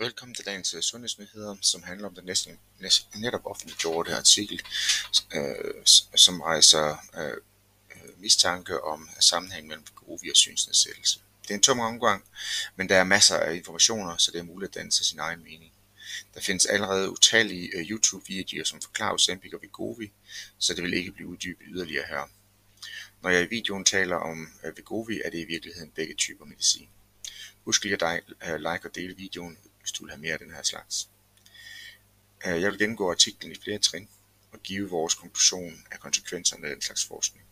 Velkommen til dagens sundhedsnyheder, som handler om den netop offentliggjorte artikel, som rejser mistanke om sammenhæng mellem Wegovy og synsnedsættelse. Det er en tung omgang, men der er masser af informationer, så det er muligt at danne sig sin egen mening. Der findes allerede utallige YouTube-videoer, som forklarer Ozempic og Wegovy, så det vil ikke blive uddybet yderligere her. Når jeg i videoen taler om Wegovy, er det i virkeligheden begge typer medicin. Husk lige at like og dele videoen, hvis du vil have mere af den her slags. Jeg vil gennemgå artiklen i flere trin og give vores konklusion af konsekvenserne af den slags forskning.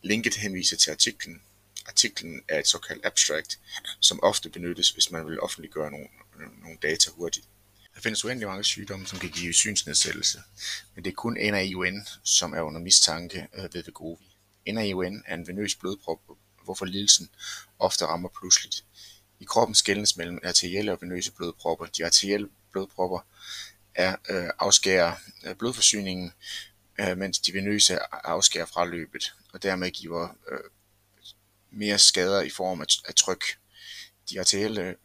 Linket henviser til artiklen. Artiklen er et såkaldt abstract, som ofte benyttes, hvis man vil offentliggøre nogle data hurtigt. Der findes uendelig mange sygdomme, som kan give synsnedsættelse, men det er kun NAION, som er under mistanke ved Wegovy. NAION er en venøs blodprop, hvorfor lidelsen ofte rammer pludseligt. I kroppen skelnes mellem arterielle og venøse blodpropper. De arterielle blodpropper afskærer blodforsyningen, mens de venøse afskærer fraløbet, og dermed giver mere skader i form af tryk. De arterielle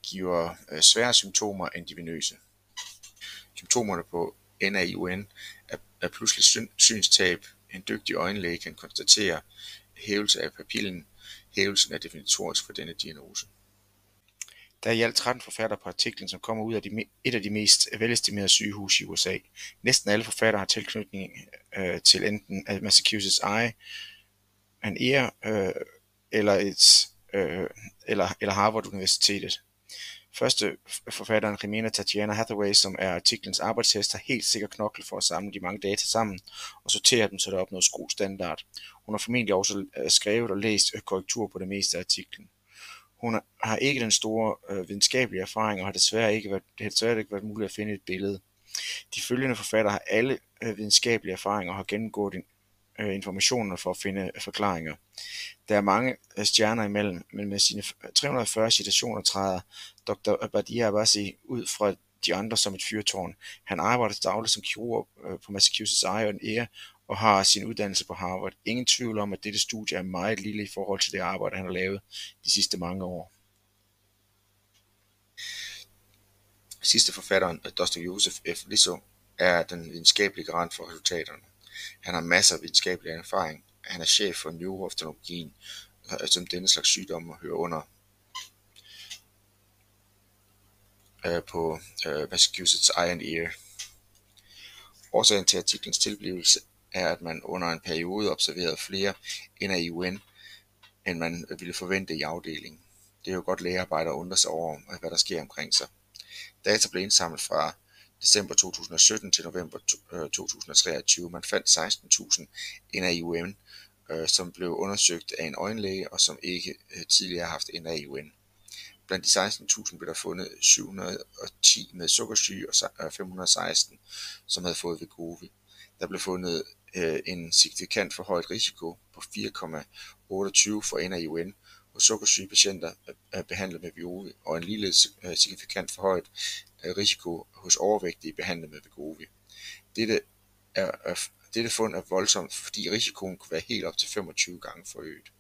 giver svære symptomer end de venøse. Symptomerne på NAION er pludselig synstab. En dygtig øjenlæge kan konstatere hævelse af papillen. Hævelsen er definitorisk for denne diagnose. Der er i alt 13 forfattere på artiklen, som kommer ud af et af de mest velestimerede sygehuse i USA. Næsten alle forfattere har tilknytning til enten Massachusetts Eye and Ear eller Harvard Universitetet. Første forfatteren, Jimena Tatiana Hathaway, som er artiklens arbejdshest, har helt sikkert knoklet for at samle de mange data sammen og sortere dem, så der opnås god standard. Hun har formentlig også skrevet og læst korrektur på det meste af artiklen. Hun har ikke den store videnskabelige erfaring, og har desværre ikke været muligt at finde et billede. De følgende forfattere har alle videnskabelige erfaringer og har gennemgået informationer for at finde forklaringer. Der er mange stjerner imellem, men med sine 340 citationer træder Dr. Badia Abbasi ud fra de andre som et fyrtårn. Han arbejder dagligt som kirurg på Massachusetts Eye and Ear og har sin uddannelse på Harvard. Ingen tvivl om, at dette studie er meget lille i forhold til det arbejde, han har lavet de sidste mange år. Sidste forfatteren, Dr. Joseph F. Liso, er den videnskabelige garant for resultaterne. Han har masser af videnskabelig erfaring. Han er chef for neurooftalmologien, som denne slags sygdomme hører under på Massachusetts Eye and Ear. Årsagen til artiklens tilblivelse er, at man under en periode observerede flere NAION, end man ville forvente i afdelingen. Det er jo godt lægearbejde at undre sig over, hvad der sker omkring sig. Data blev indsamlet fra december 2017 til november 2023. Man fandt 16.000 NAION, som blev undersøgt af en øjenlæge og som ikke tidligere har haft NAION. Blandt de 16.000 blev der fundet 710 med sukkersyge og 516, som havde fået Wegovy. Der blev fundet en signifikant forhøjet risiko på 4,28 for NAION hos sukkersyge patienter behandlet med Wegovy, og en ligeledes signifikant forhøjet risiko hos overvægtige behandlet med Wegovy. Dette fund er voldsomt, fordi risikoen kunne være helt op til 25 gange forøget.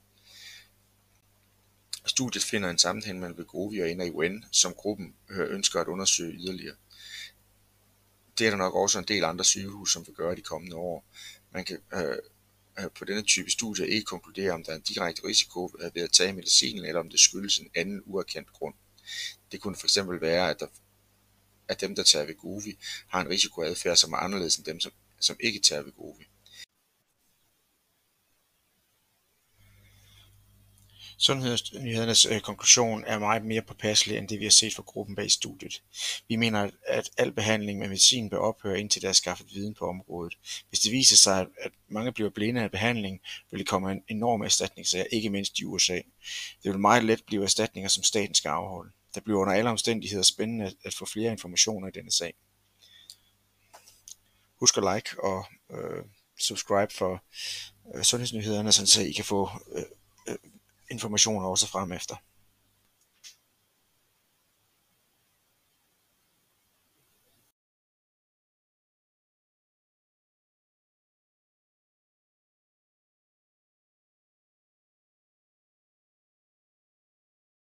Studiet finder en sammenhæng mellem Wegovy og NAION, som gruppen ønsker at undersøge yderligere. Det er der nok også en del andre sygehus, som vil gøre de kommende år. Man kan på denne type studier ikke konkludere, om der er en direkte risiko ved at tage medicinen, eller om det skyldes en anden uerkendt grund. Det kunne fx være, at dem, der tager Wegovy, har en risikoadfærd, som er anderledes end dem, som ikke tager Wegovy. Sundhedsnyhedernes konklusion er meget mere påpasselig end det, vi har set fra gruppen bag studiet. Vi mener, at al behandling med medicin bør ophøre, indtil der er skaffet viden på området. Hvis det viser sig, at mange bliver blinde af behandling, vil det komme en enorm erstatningssager, ikke mindst i USA. Det vil meget let blive erstatninger, som staten skal afholde. Der bliver under alle omstændigheder spændende at få flere informationer i denne sag. Husk at like og subscribe for sundhedsnyhederne, så I kan få informationer også frem efter.